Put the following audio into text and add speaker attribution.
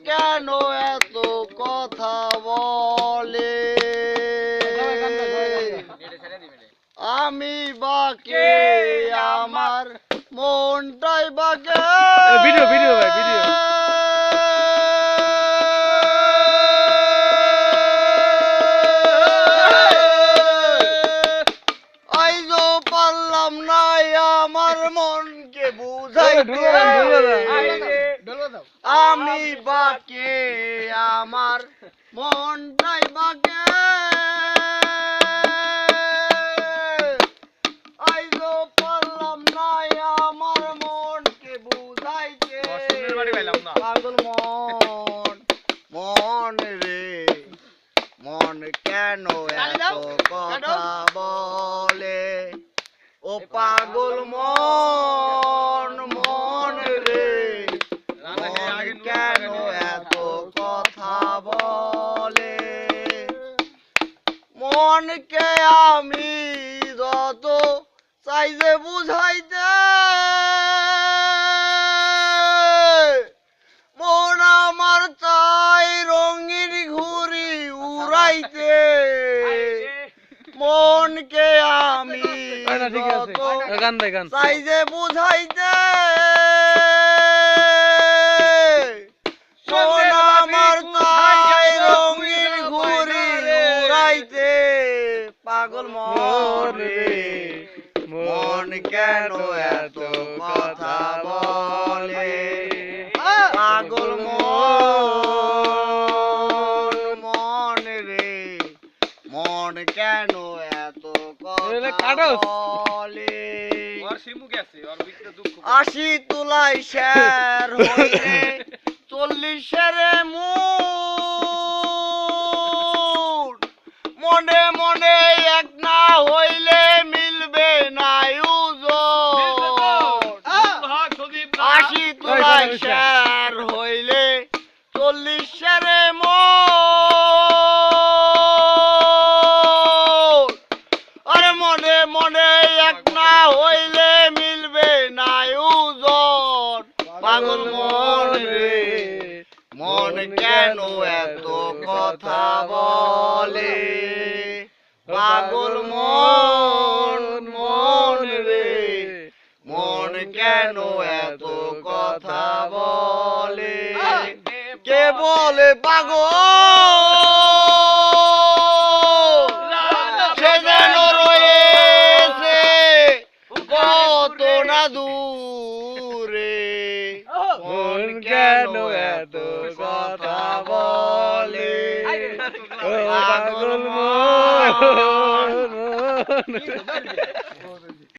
Speaker 1: কেন এত কথা বলে আমি বাকে আমার মনটাই বাকে
Speaker 2: ভিডিও ভিডিও ভাই ভিডিও
Speaker 1: আইজো পারলাম না আমার মনকে বুঝাইতে আমি বাকে আমার মনটাই বাকে আইজো পারলাম না আমার মনকে বুঝাইতে পাগল মন মন রে মন কেন এত কথা বলে ও পাগল মন মন রে মন কেন এত কথা বলে মনকে আমি যত চাই যে বুঝাইতে মন আমার চাই রঙিন ঘুরি উড়াইতে মনকে আমি যত চাই যে বুঝাইতে মন আমার চাই রঙিন ঘুরি উড়াইতে পাগল মন রে মন কেন এত কথা বলে পাগল মন মন রে মন কেন এত কথা বলে 80 তুলাই শের হইলে 40 মুঠ মনে মনে এক না হইলে মিলবে না ওজন 80 তুলাই শের হইলে 40 মুঠ আরে মনে মনে এক না হইলে মিলবে না ওজন পাগল মন রে মন কেন এত কথা বলে পাগল মন মন রে মন কেন এত কথা বলে কে বলে পাগল সে যেন রয়েছে কত না দূরে মন কেন এত কথা বলে পাগল মন